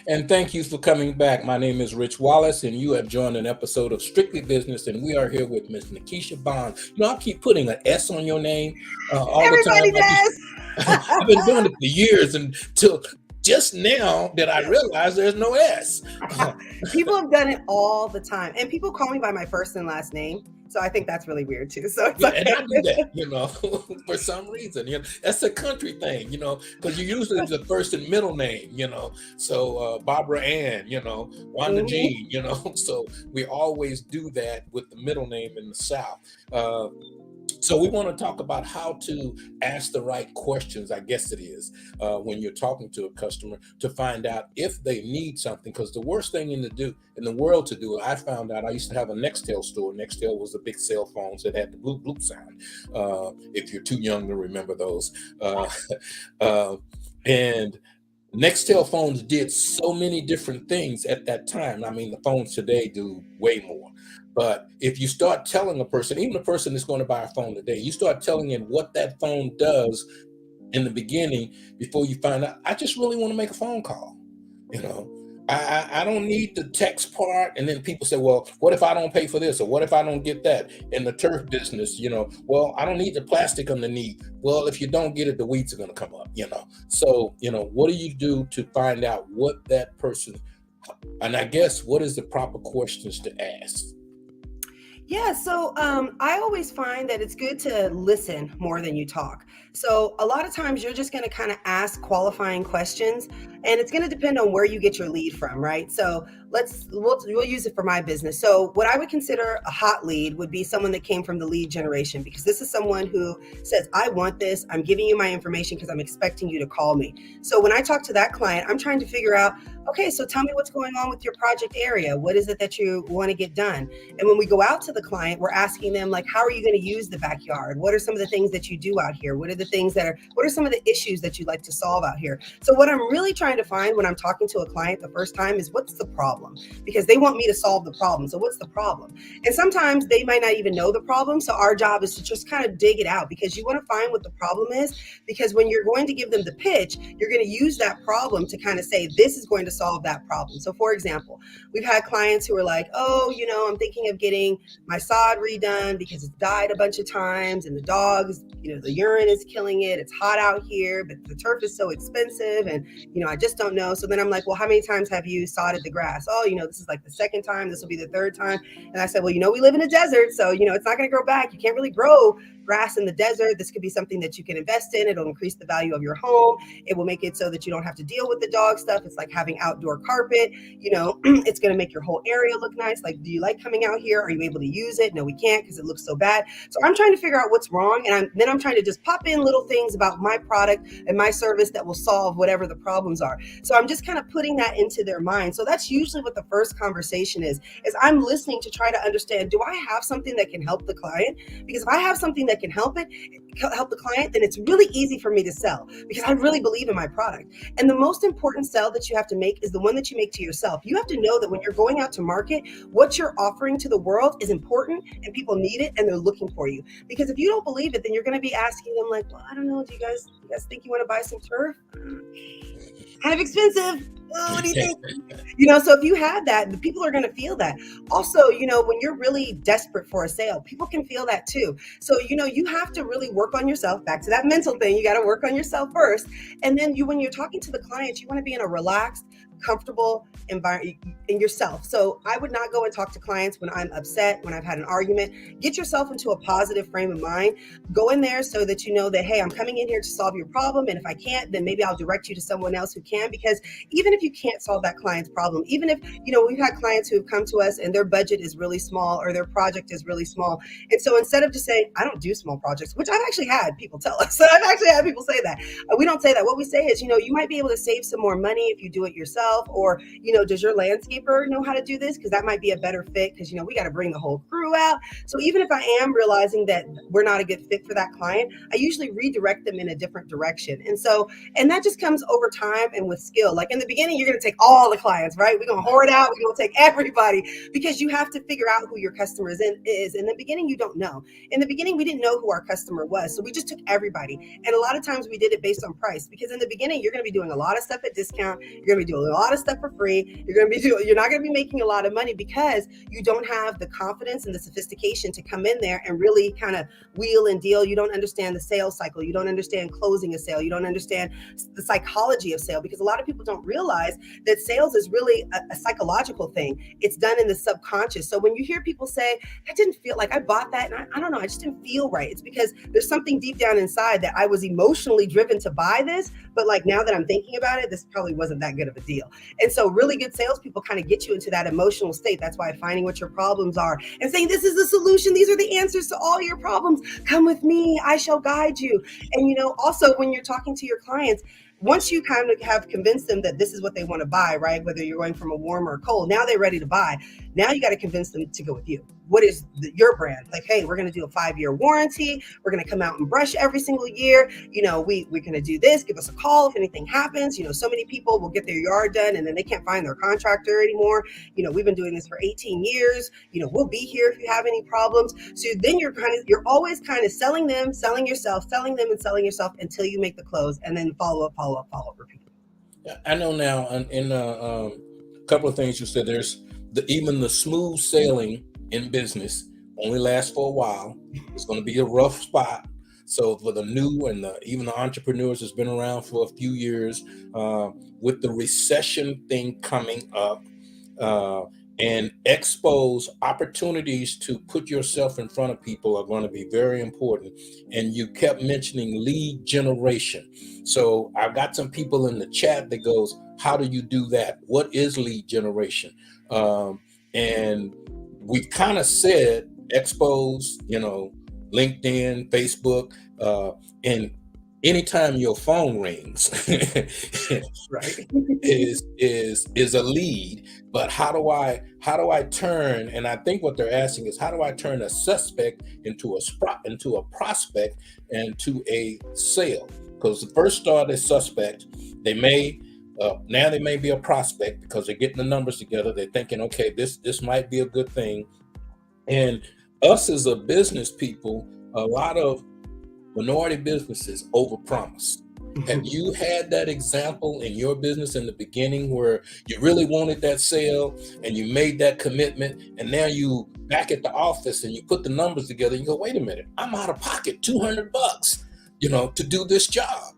And thank you for coming back. My name is Rich Wallace, and you have joined an episode of Strictly Business, and we are here with Miss Nikisha Bond. I keep putting an S on your name all Everybody the time. does. I've been doing it for years, until just now that I realize there's no S. People have done it all the time, and people call me by my first and last name. So I think that's really weird too. So it's Yeah, okay. and I do that, for some reason. That's a country thing, because you usually the first and middle name, So Barbara Ann, Wanda Jean, So we always do that with the middle name in the South. So we want to talk about how to ask the right questions, I guess it is, when you're talking to a customer to find out if they need something. Because the worst thing in the world to do, I found out, I used to have a Nextel store. Nextel was the big cell phones that had the bloop bloop sound. If you're too young to remember those. And Nextel phones did so many different things at that time. I mean, the phones today do way more. But if you start telling a person, even a person that's going to buy a phone today, you start telling him what that phone does in the beginning before you find out, I just really want to make a phone call. I don't need the text part. And then people say, well, what if I don't pay for this? Or what if I don't get that? In the turf business, well, I don't need the plastic underneath. Well, if you don't get it, the weeds are going to come up, So, what do you do to find out what that person, and I guess, what is the proper questions to ask? Yeah, so I always find that it's good to listen more than you talk. So a lot of times you're just going to kind of ask qualifying questions, and it's going to depend on where you get your lead from, right? So we'll use it for my business. So what I would consider a hot lead would be someone that came from the lead generation, because this is someone who says, I want this, I'm giving you my information because I'm expecting you to call me. So when I talk to that client, I'm trying to figure out, okay, so tell me what's going on with your project area. What is it that you want to get done? And when we go out to the client, we're asking them, like, how are you going to use the backyard? What are some of the things that you do out here? What are some of the issues that you'd like to solve out here? So what I'm really trying to find when I'm talking to a client the first time is, what's the problem? Because they want me to solve the problem. So what's the problem? And sometimes they might not even know the problem. So our job is to just kind of dig it out, because you want to find what the problem is, because when you're going to give them the pitch, you're going to use that problem to kind of say, this is going to to solve that problem. So for example, we've had clients who are like, oh, I'm thinking of getting my sod redone because it's died a bunch of times and the dogs, the urine is killing it. It's hot out here, but the turf is so expensive and, I just don't know. So then I'm like, well, how many times have you sodded the grass? Oh, this is like the second time. This will be the third time. And I said, well, we live in a desert, so, it's not going to grow back. You can't really grow grass in the desert. This could be something that you can invest in. It'll increase the value of your home. It will make it so that you don't have to deal with the dog stuff. It's like having outdoor carpet. It's going to make your whole area look nice. Like, do you like coming out here? Are you able to use it? No, we can't because it looks so bad. So I'm trying to figure out what's wrong. And I'm trying to just pop in little things about my product and my service that will solve whatever the problems are. So I'm just kind of putting that into their mind. So that's usually what the first conversation is I'm listening to try to understand, do I have something that can help the client? Because if I have something that can help the client, then it's really easy for me to sell because I really believe in my product. And the most important sell that you have to make is the one that you make to yourself. You have to know that when you're going out to market, what you're offering to the world is important and people need it and they're looking for you. Because if you don't believe it, then you're going to be asking them like, well, I don't know, do you guys think you want to buy some turf? Kind of expensive. Oh, what do you think? So if you have that, the people are going to feel that. Also, when you're really desperate for a sale, people can feel that too. So, you have to really work on yourself. Back to that mental thing. You got to work on yourself first. And then when you're talking to the client, you want to be in a relaxed, comfortable environment in yourself. So I would not go and talk to clients when I'm upset, when I've had an argument. Get yourself into a positive frame of mind. Go in there so that you know that, hey, I'm coming in here to solve your problem. And if I can't, then maybe I'll direct you to someone else who can. Because even if you can't solve that client's problem, even if, we've had clients who have come to us and their budget is really small or their project is really small. And so instead of just saying, I don't do small projects, which I've actually had people tell us. So I've actually had people say that. We don't say that. What we say is, you might be able to save some more money if you do it yourself. Or, does your landscaper know how to do this? Because that might be a better fit because, we got to bring the whole crew out. So even if I am realizing that we're not a good fit for that client, I usually redirect them in a different direction. And that just comes over time and with skill. Like in the beginning, you're going to take all the clients, right? We're going to hoard out. We're going to take everybody because you have to figure out who your customer is. In the beginning, you don't know. In the beginning, we didn't know who our customer was. So we just took everybody. And a lot of times we did it based on price because in the beginning, you're going to be doing a lot of stuff at discount. You're going to be doing a lot of stuff for free. You're not going to be making a lot of money because you don't have the confidence and the sophistication to come in there and really kind of wheel and deal. You don't understand the sales cycle. You don't understand closing a sale. You don't understand the psychology of sale because a lot of people don't realize that sales is really a psychological thing. It's done in the subconscious. So when you hear people say, I didn't feel like I bought that and I don't know, I just didn't feel right. It's because there's something deep down inside that I was emotionally driven to buy this, but like now that I'm thinking about it, this probably wasn't that good of a deal. And so really good salespeople kind of get you into that emotional state. That's why finding what your problems are and saying, this is the solution. These are the answers to all your problems. Come with me. I shall guide you. And, also when you're talking to your clients, once you kind of have convinced them that this is what they want to buy, right? Whether you're going from a warm or a cold, now they're ready to buy. Now you got to convince them to go with you. What is your brand? Like, hey, we're going to do a 5-year warranty. We're going to come out and brush every single year. We're going to do this. Give us a call if anything happens. So many people will get their yard done and then they can't find their contractor anymore. We've been doing this for 18 years. We'll be here if you have any problems. So then you're always kind of selling them, selling yourself, selling them and selling yourself until you make the close and then follow up, repeat. I know now in a couple of things you said, there's even the smooth sailing in business only lasts for a while. It's going to be a rough spot. So for the new and even the entrepreneurs that's been around for a few years, with the recession thing coming up, and expose opportunities to put yourself in front of people are going to be very important. And you kept mentioning lead generation. So I've got some people in the chat that goes, how do you do that? What is lead generation? And we kind of said expose, LinkedIn, Facebook, and anytime your phone rings, right, is a lead. But how do I turn? And I think what they're asking is, how do I turn a suspect into a prospect and to a sale? Because the first start is suspect. They may be a prospect because they're getting the numbers together. They're thinking, okay, this might be a good thing. And us as a business people, a lot of minority businesses overpromise. Have you had that example in your business in the beginning where you really wanted that sale and you made that commitment, and now you back at the office and you put the numbers together and you go, wait a minute, I'm out of pocket $200, to do this job.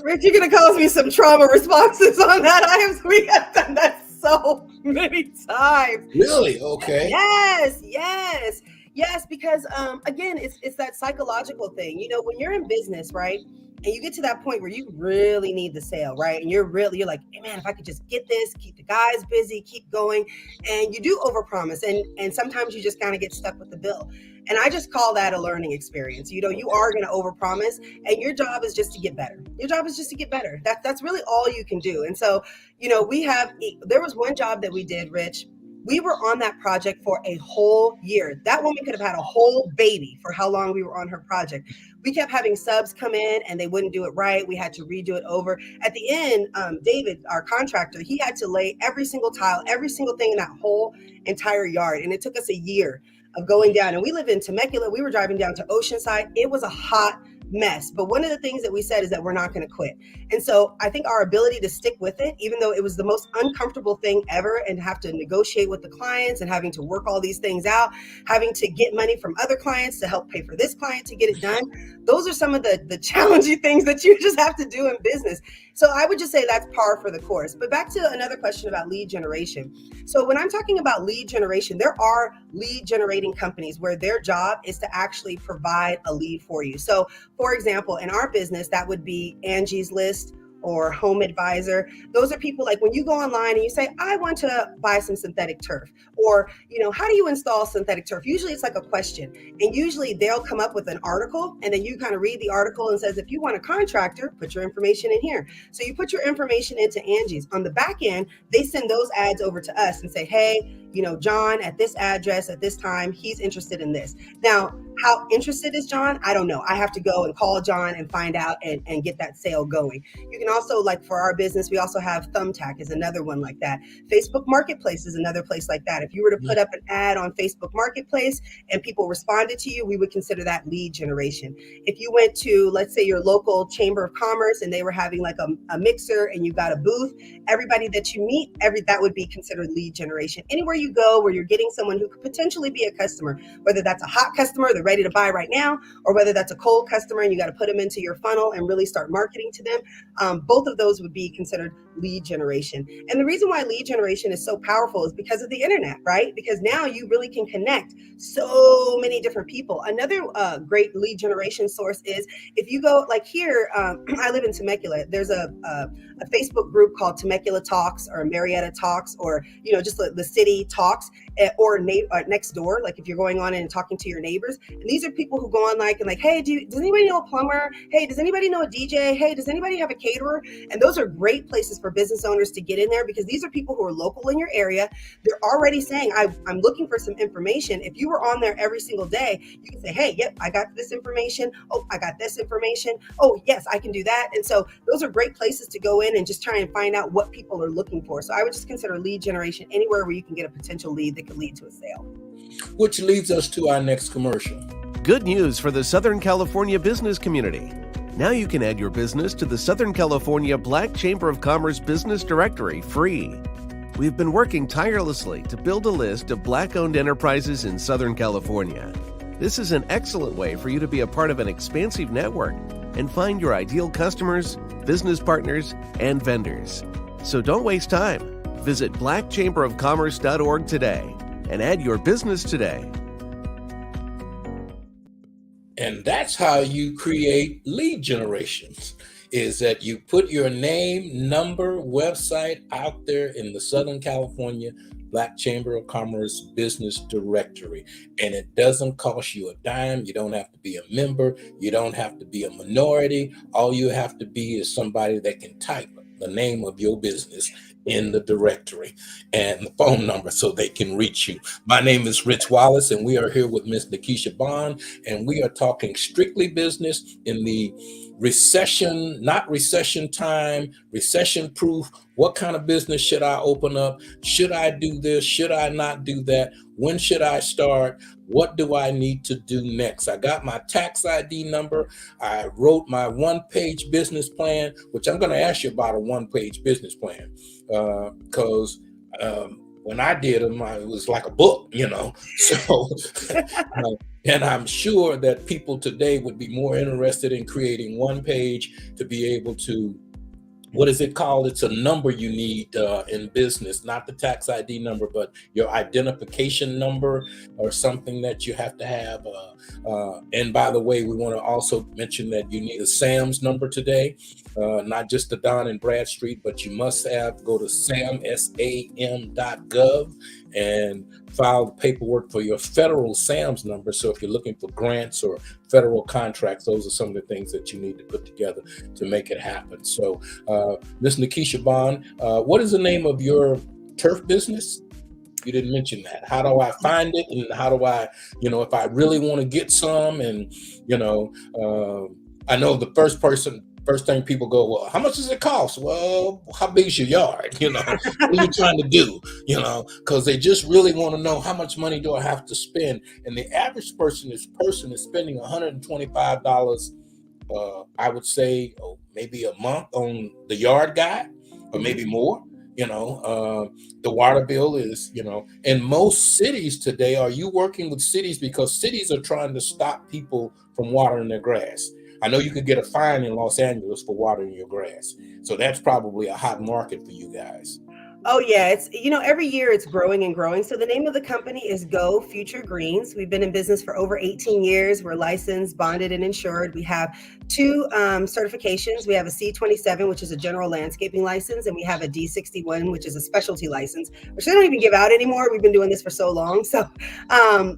Rich, you're going to cause me some trauma responses on that. We have done that so many times. Really? Okay. Yes, because again, it's that psychological thing. When you're in business, right? And you get to that point where you really need the sale, right? And you're like, hey man, if I could just get this, keep the guys busy, keep going. And you do overpromise. And sometimes you just kind of get stuck with the bill. And I just call that a learning experience. You are going to overpromise, and your job is just to get better. Your job is just to get better. That's really all you can do. And so, there was one job that we did, Rich. We were on that project for a whole year. That woman could have had a whole baby for how long we were on her project. We kept having subs come in and they wouldn't do it right. We had to redo it over. At the end, David, our contractor, he had to lay every single tile, every single thing in that whole entire yard. And it took us a year of going down. And we live in Temecula. We were driving down to Oceanside. It was a hot mess. But one of the things that we said is that we're not going to quit. And so I think our ability to stick with it, even though it was the most uncomfortable thing ever, and have to negotiate with the clients and having to work all these things out, having to get money from other clients to help pay for this client to get it done. Those are some of the challenging things that you just have to do in business. So I would just say that's par for the course. But back to another question about lead generation. So when I'm talking about lead generation, there are lead generating companies where their job is to actually provide a lead for you. So for example, in our business, that would be Angie's List or Home Advisor. Those are people like when you go online and you say, I want to buy some synthetic turf, or, how do you install synthetic turf? Usually it's like a question, and usually they'll come up with an article, and then you kind of read the article and says, if you want a contractor, put your information in here. So you put your information into Angie's. On the back end, they send those ads over to us and say, hey, John at this address at this time, he's interested in this. Now, how interested is John? I don't know. I have to go and call John and find out and get that sale going. You can also, like for our business, we also have Thumbtack is another one like that. Facebook Marketplace is another place like that. If you were to put up an ad on Facebook Marketplace and people responded to you, we would consider that lead generation. If you went to, let's say, your local Chamber of Commerce and they were having like a mixer and you got a booth, everybody that you meet, that would be considered lead generation. Anywhere you go where you're getting someone who could potentially be a customer, whether that's a hot customer, they're ready to buy right now, or whether that's a cold customer and you got to put them into your funnel and really start marketing to them, both of those would be considered lead generation. And the reason why lead generation is so powerful is because of the internet, right? Because now you really can connect so many different people. Another great lead generation source is if you go like here, I live in Temecula. There's a Facebook group called Temecula Talks or Marietta Talks, or just the city talks, or next door. Like if you're going on and talking to your neighbors, and these are people who go on like, hey, does anybody know a plumber? Hey, does anybody know a DJ? Hey, does anybody have a caterer? And those are great places for business owners to get in there, because these are people who are local in your area. They're already saying, I'm looking for some information. If you were on there every single day, you can say, hey, yep, I got this information. Oh, I got this information. Oh, yes, I can do that. And so those are great places to go in and just try and find out what people are looking for. So I would just consider lead generation anywhere where you can get a potential lead that could lead to a sale. Which leads us to our next commercial. Good news for the Southern California business community. Now you can add your business to the Southern California Black Chamber of Commerce Business Directory free. We've been working tirelessly to build a list of Black-owned enterprises in Southern California. This is an excellent way for you to be a part of an expansive network and find your ideal customers, business partners, and vendors. So don't waste time. Visit blackchamberofcommerce.org today and add your business today. And that's how you create lead generations, is that you put your name, number, website out there in the Southern California Black Chamber of Commerce Business Directory. And it doesn't cost you a dime. You don't have to be a member. You don't have to be a minority. All you have to be is somebody that can type the name of your business in the directory and the phone number so they can reach you. My name is Rich Wallace, and we are here with Ms. Nikisha Bond, and we are talking strictly business in the recession, not recession time, recession proof. What kind of business should I open up? Should I do this? Should I not do that? When should I start? What do I need to do next? I got my tax ID number. I wrote my one-page business plan, which I'm going to ask you about a one-page business plan, because when I did them, it was like a book, you know. So, and I'm sure that people today would be more interested in creating one page to be able to, what is it called? It's a number you need in business, not the tax ID number, but your identification number or something that you have to have. And by the way, we want to also mention that you need a SAMS number today, not just the Dun and Bradstreet, but you must go to sam.gov and file the paperwork for your federal SAMS number. So if you're looking for grants or federal contracts, those are some of the things that you need to put together to make it happen. So Ms. Nikisha Bond, what is the name of your turf business? You didn't mention that. How do I find it? And how do I, if I really want to get some, and, I know the first thing people go, well, how much does it cost? Well, how big is your yard? What are you trying to do? Because they just really want to know, how much money do I have to spend? And the average person is spending $125, I would say, maybe a month on the yard guy, or maybe more. The water bill is, in most cities today. Are you working with cities? Because cities are trying to stop people from watering their grass. I know you could get a fine in Los Angeles for watering your grass. So that's probably a hot market for you guys. Oh yeah, it's every year it's growing and growing. So the name of the company is Go Future Greens. We've been in business for over 18 years. We're licensed, bonded, and insured. We have 2 certifications. We have a C27, which is a general landscaping license, and we have a D61, which is a specialty license, which they don't even give out anymore. We've been doing this for so long. So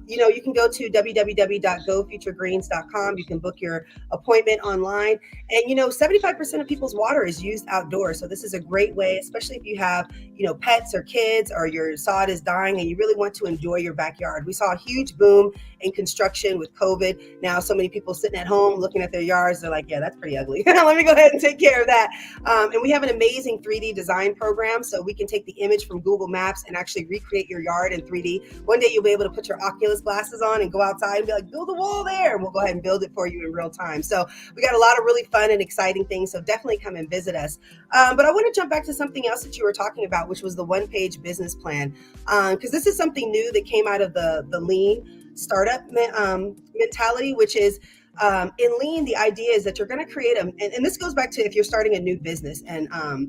you can go to www.gofuturegreens.com. You can book your appointment online, and 75% of people's water is used outdoors. So this is a great way, especially if you have pets or kids, or your sod is dying and you really want to enjoy your backyard. We saw a huge boom in construction with COVID. Now, so many people sitting at home looking at their yards, they're like, yeah, that's pretty ugly. Let me go ahead and take care of that. And we have an amazing 3D design program. So we can take the image from Google Maps and actually recreate your yard in 3D. One day you'll be able to put your Oculus glasses on and go outside and be like, build a wall there. And we'll go ahead and build it for you in real time. So we got a lot of really fun and exciting things. So definitely come and visit us. But I want to jump back to something else that you were talking about, which was the one-page business plan, because this is something new that came out of the lean startup mentality, which is in lean, the idea is that you're going to create and this goes back to if you're starting a new business. And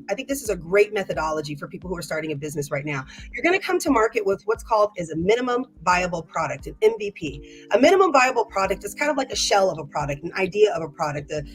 I think this is a great methodology for people who are starting a business right now. You're going to come to market with what's called is a minimum viable product, an MVP. A minimum viable product is kind of like a shell of a product, an idea of a product. If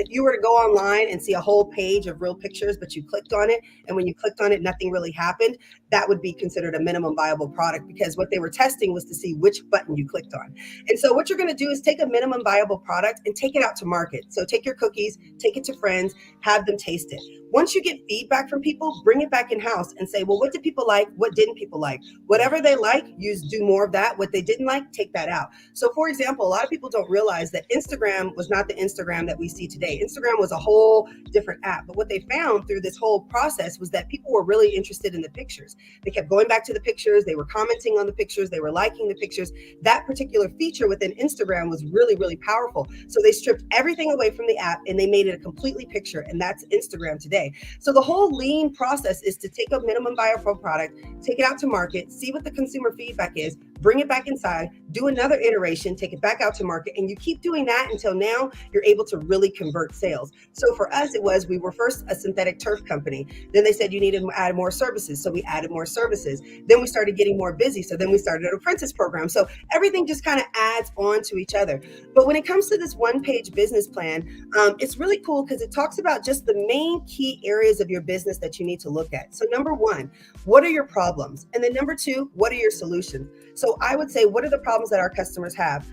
you were to go online and see a whole page of real pictures, but you clicked on it, and when you clicked on it, nothing really happened, that would be considered a minimum viable product, because what they were testing was to see which button you clicked on. And so what you're going to do is take a minimum viable product and take it out to market. So take your cookies, take it to friends, have them taste it. Once you get feedback from people, bring it back in-house and say, well, what did people like? What didn't people like? Whatever they like, do more of that. What they didn't like, take that out. So for example, a lot of people don't realize that Instagram was not the Instagram that we see today. Instagram was a whole different app. But what they found through this whole process was that people were really interested in the pictures. They kept going back to the pictures. They were commenting on the pictures. They were liking the pictures. That particular feature within Instagram was really, really powerful. So they stripped everything away from the app and they made it a completely picture. And that's Instagram today. So the whole lean process is to take a minimum viable product, take it out to market, see what the consumer feedback is, bring it back inside, do another iteration, take it back out to market, and you keep doing that until now you're able to really convert sales. So for us, we were first a synthetic turf company. Then they said you needed to add more services. So we added more services. Then we started getting more busy. So then we started an apprentice program. So everything just kind of adds on to each other. But when it comes to this one-page business plan, it's really cool because it talks about just the main key areas of your business that you need to look at. So number 1, what are your problems? And then number 2, what are your solutions? So I would say, what are the problems that our customers have?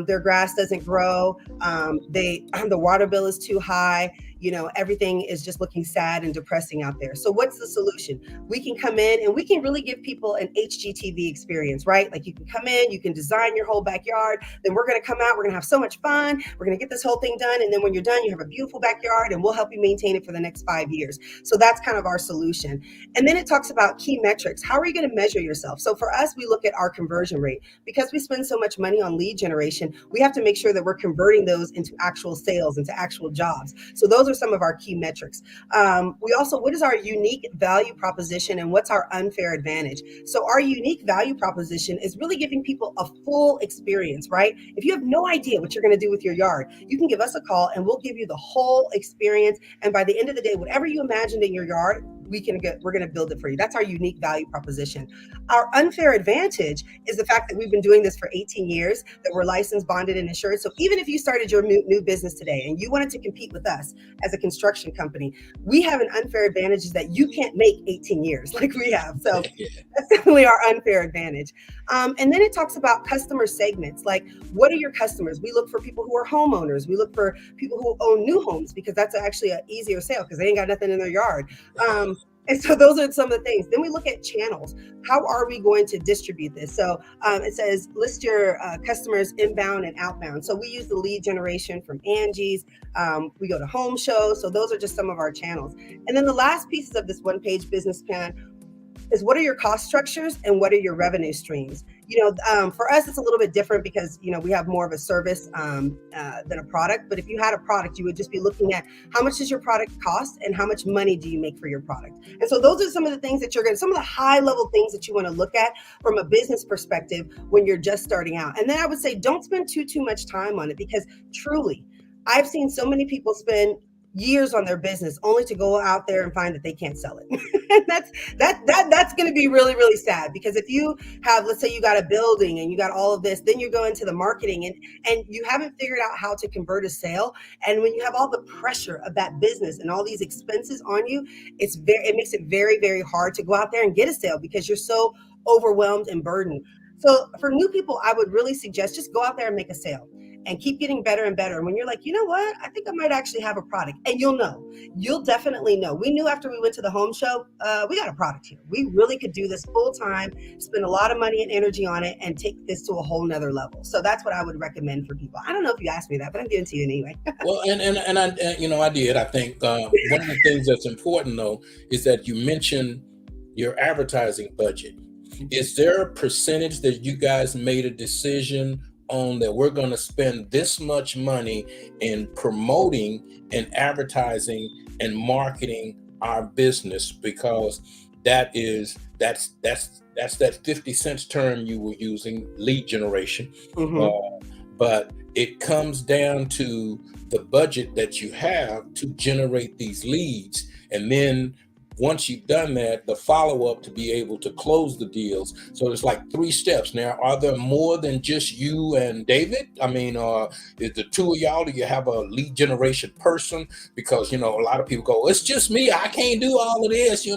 Their grass doesn't grow. The water bill is too high. everything is just looking sad and depressing out there. So what's the solution? We can come in and we can really give people an HGTV experience, right? Like you can come in, you can design your whole backyard, then we're going to come out, we're going to have so much fun, we're going to get this whole thing done, and then when you're done, you have a beautiful backyard, and we'll help you maintain it for the next 5 years. So that's kind of our solution. And then it talks about key metrics. How are you going to measure yourself? So for us, we look at our conversion rate. Because we spend so much money on lead generation, we have to make sure that we're converting those into actual sales, into actual jobs. So those are some of our key metrics. We also, what is our unique value proposition and what's our unfair advantage? So our unique value proposition is really giving people a full experience, right? If you have no idea what you're going to do with your yard, you can give us a call and we'll give you the whole experience. And by the end of the day, whatever you imagined in your yard, we're going to build it for you. That's our unique value proposition. Our unfair advantage is the fact that we've been doing this for 18 years, that we're licensed, bonded, and insured. So even if you started your new business today and you wanted to compete with us as a construction company, we have an unfair advantage that you can't make 18 years like we have. So that's definitely our unfair advantage. And then it talks about customer segments. Like, what are your customers? We look for people who are homeowners. We look for people who own new homes because that's actually an easier sale because they ain't got nothing in their yard. And so those are some of the things. Then we look at channels. How are we going to distribute this? So it says list your customers inbound and outbound. So we use the lead generation from Angie's. We go to home shows. So those are just some of our channels. And then the last pieces of this one-page business plan is what are your cost structures and what are your revenue streams? For us, it's a little bit different because, we have more of a service than a product. But if you had a product, you would just be looking at how much does your product cost and how much money do you make for your product? And so those are some of the things that some of the high level things that you want to look at from a business perspective when you're just starting out. And then I would say, don't spend too much time on it because truly, I've seen so many people spend years on their business only to go out there and find that they can't sell it. And that's going to be really, really sad because if you have, let's say you got a building and you got all of this, then you go into the marketing and you haven't figured out how to convert a sale. And when you have all the pressure of that business and all these expenses on you, it makes it very, very hard to go out there and get a sale because you're so overwhelmed and burdened. So for new people, I would really suggest just go out there and make a sale. And keep getting better and better. And when you're like, you know what, I think I might actually have a product. And you'll definitely know. We knew after we went to the home show, we got a product here. We really could do this full time, spend a lot of money and energy on it and take this to a whole nother level. So that's what I would recommend for people. I don't know if you asked me that, but I'm giving it to you anyway. Well, and I did. I think one of the things that's important though, is that you mentioned your advertising budget. Is there a percentage that you guys made a decision on that we're going to spend this much money in promoting and advertising and marketing our business? Because that's that 50 cents term you were using, lead generation. Mm-hmm. But it comes down to the budget that you have to generate these leads. And then once you've done that, the follow-up to be able to close the deals. So it's like 3 steps. Now, are there more than just you and David? I mean, is the two of y'all, do you have a lead generation person? Because, a lot of people go, it's just me. I can't do all of this,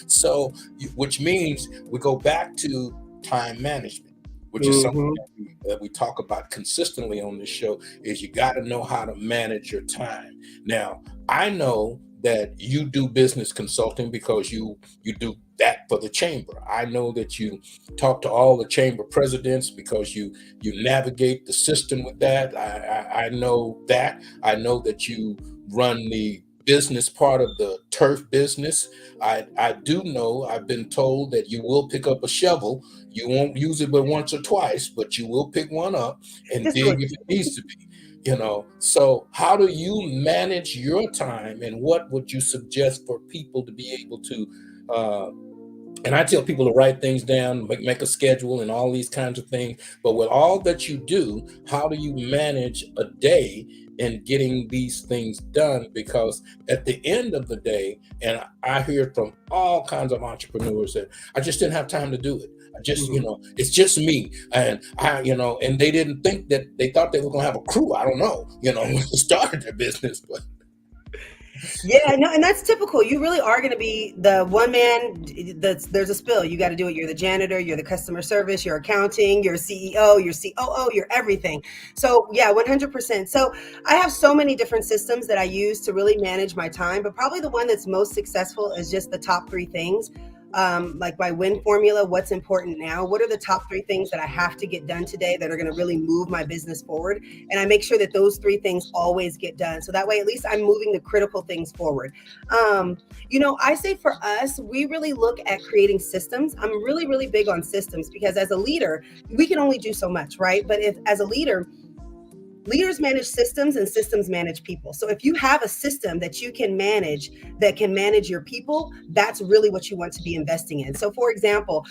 So, which means we go back to time management, which is something that we talk about consistently on this show, is you got to know how to manage your time. Now, I know that you do business consulting because you do that for the chamber. I know that you talk to all the chamber presidents because you navigate the system with that. I know that. I know that you run the business part of the turf business. I do know, I've been told that you will pick up a shovel. You won't use it but once or twice, but you will pick one up and dig if it needs to be. So how do you manage your time, and what would you suggest for people to be able to, and I tell people to write things down, make a schedule and all these kinds of things, but with all that you do, how do you manage a day in getting these things done? Because at the end of the day, and I hear from all kinds of entrepreneurs that I just didn't have time to do it. I just, it's just me. And and they didn't think that, they thought they were going to have a crew. I don't know, when they started their business, but. Yeah, no, and that's typical. You really are going to be the one man that's there's a spill. You got to do it. You're the janitor, you're the customer service, you're accounting, you're CEO, you're COO, you're everything. So yeah, 100%. So I have so many different systems that I use to really manage my time, but probably the one that's most successful is just the top three things. Like my win formula, what's important now? What are the top three things that I have to get done today that are going to really move my business forward? And I make sure that those three things always get done. So that way, at least I'm moving the critical things forward. I say for us, we really look at creating systems. I'm really, really big on systems because as a leader, we can only do so much, right? But if as a leader, leaders manage systems and systems manage people. So if you have a system that you can manage that can manage your people, that's really what you want to be investing in. So for example,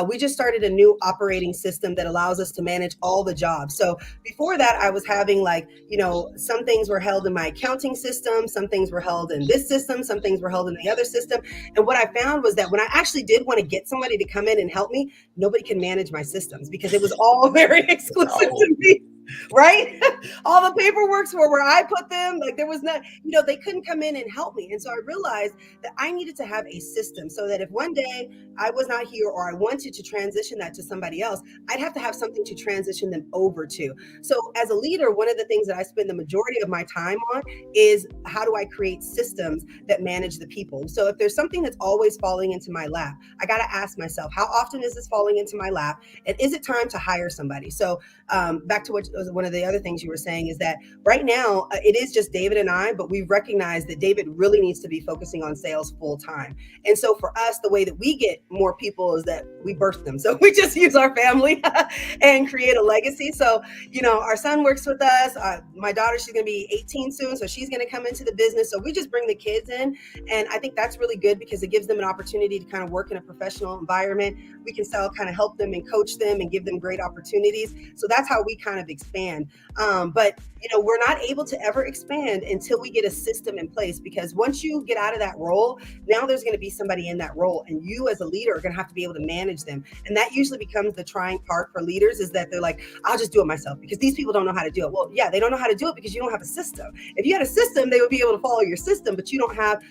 we just started a new operating system that allows us to manage all the jobs. So before that, I was having some things were held in my accounting system, some things were held in this system, some things were held in the other system. And what I found was that when I actually did want to get somebody to come in and help me, nobody can manage my systems because it was all very exclusive to me. Right? All the paperworks were where I put them. Like there was not, they couldn't come in and help me. And so I realized that I needed to have a system so that if one day I was not here or I wanted to transition that to somebody else, I'd have to have something to transition them over to. So as a leader, one of the things that I spend the majority of my time on is how do I create systems that manage the people? So if there's something that's always falling into my lap, I got to ask myself, how often is this falling into my lap? And is it time to hire somebody? So back to what one of the other things you were saying is that right now it is just David and I, but we've recognized that David really needs to be focusing on sales full time. And so for us, the way that we get more people is that we birth them. So we just use our family and create a legacy. So, our son works with us. My daughter, she's going to be 18 soon. So she's going to come into the business. So we just bring the kids in. And I think that's really good because it gives them an opportunity to kind of work in a professional environment. We can still kind of help them and coach them and give them great opportunities. So that's how we kind of expand. But we're not able to ever expand until we get a system in place, because once you get out of that role, now there's going to be somebody in that role, and you as a leader are going to have to be able to manage them. And that usually becomes the trying part for leaders, is that they're like, I'll just do it myself because these people don't know how to do it. Well, yeah, they don't know how to do it because you don't have a system. If you had a system, they would be able to follow your system, but you don't have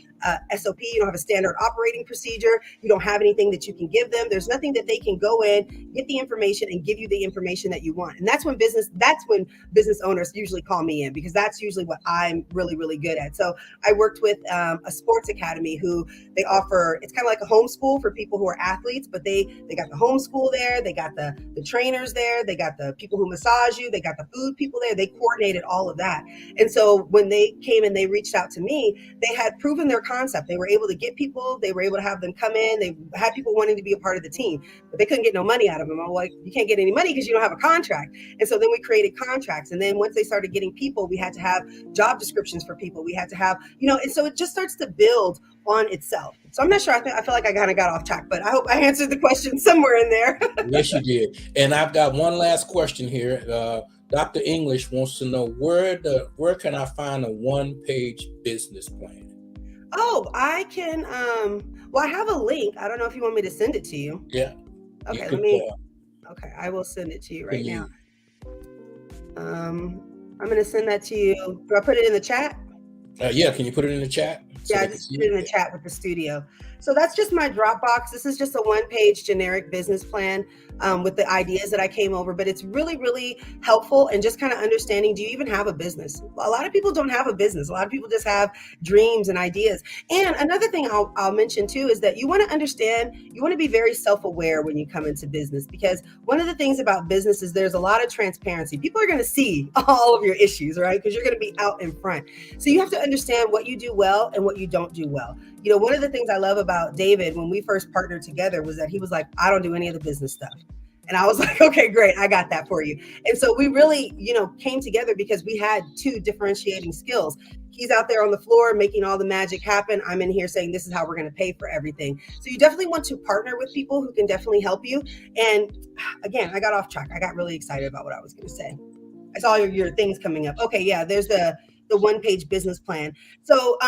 SOP, you don't have a standard operating procedure, you don't have anything that you can give them. There's nothing that they can go in, get the information, and give you the information that you want. And that's when business owners usually call me in, because that's usually what I'm really, really good at. So I worked with a sports academy who they offer, it's kind of like a homeschool for people who are athletes, but they got the homeschool there, they got the trainers there, they got the people who massage you, they got the food people there, they coordinated all of that. And so when they came and they reached out to me, they had proven their concept. They were able to get people, they were able to have them come in, they had people wanting to be a part of the team, but they couldn't get no money out of them. I'm like, you can't get any money because you don't have a contract. And so then we created contracts. And then once they started getting people, we had to have job descriptions for people. We had to have, and so it just starts to build on itself. So I'm not sure. I feel like I kind of got off track, but I hope I answered the question somewhere in there. Yes, you did. And I've got one last question here. Dr. English wants to know where can I find a one-page business plan? Oh, I can. Well, I have a link. I don't know if you want me to send it to you. Yeah. Okay, okay, I will send it to you right now. I'm going to send that to you. Do I put it in the chat? Yeah, can you put it in the chat? I just put it in the chat with the studio. So that's just my Dropbox. This is just a one-page generic business plan with the ideas that I came over, but it's really, really helpful and just kind of understanding, do you even have a business? A lot of people don't have a business. A lot of people just have dreams and ideas. And another thing I'll mention too is that you want to understand, you want to be very self-aware when you come into business, because one of the things about business is there's a lot of transparency. People are going to see all of your issues, right? Because you're going to be out in front. So you have to understand what you do well and what you don't do well. One of the things I love about David when we first partnered together was that he was like, I don't do any of the business stuff. And I was like, okay, great. I got that for you. And so we really, came together because we had two differentiating skills. He's out there on the floor making all the magic happen. I'm in here saying, this is how we're going to pay for everything. So you definitely want to partner with people who can definitely help you. And again, I got off track. I got really excited about what I was going to say. I saw your things coming up. Okay. Yeah. There's the one-page business plan. So,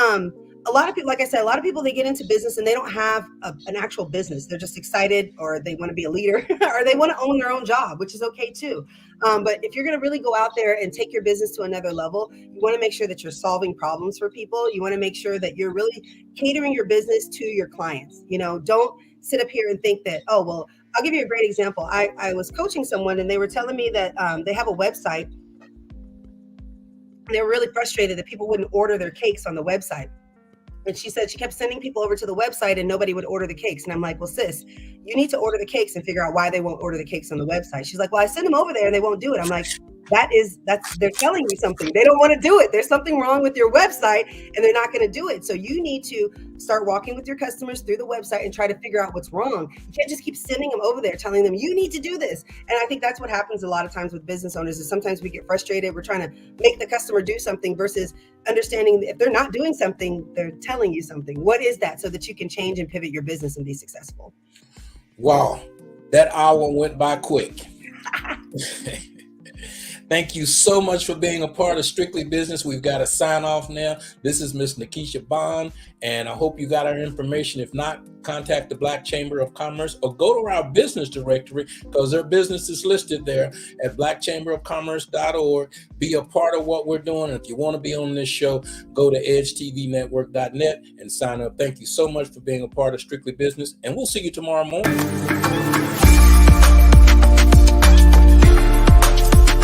a lot of people, like I said, a lot of people, they get into business and they don't have an actual business. They're just excited, or they want to be a leader, or they want to own their own job, which is okay too. But if you're going to really go out there and take your business to another level, you want to make sure that you're solving problems for people. You want to make sure that you're really catering your business to your clients. Don't sit up here and think that, oh, well, I'll give you a great example. I was coaching someone and they were telling me that they have a website. They were really frustrated that people wouldn't order their cakes on the website. And she said she kept sending people over to the website and nobody would order the cakes. And I'm like, well, sis, you need to order the cakes and figure out why they won't order the cakes on the website. She's like, well, I send them over there and they won't do it. I'm like, they're telling you something. They don't want to do it. There's something wrong with your website and they're not going to do it. So you need to start walking with your customers through the website and try to figure out what's wrong. You can't just keep sending them over there, telling them you need to do this. And I think that's what happens a lot of times with business owners, is sometimes we get frustrated. We're trying to make the customer do something versus understanding if they're not doing something, they're telling you something. What is that, so that you can change and pivot your business and be successful? Wow, that hour went by quick. Thank you so much for being a part of Strictly Business. We've got to sign off now. This is Miss Nikisha Bond, and I hope you got our information. If not, contact the Black Chamber of Commerce or go to our business directory, because their business is listed there at blackchamberofcommerce.org. Be a part of what we're doing. And if you want to be on this show, go to edgetvnetwork.net and sign up. Thank you so much for being a part of Strictly Business, and we'll see you tomorrow morning.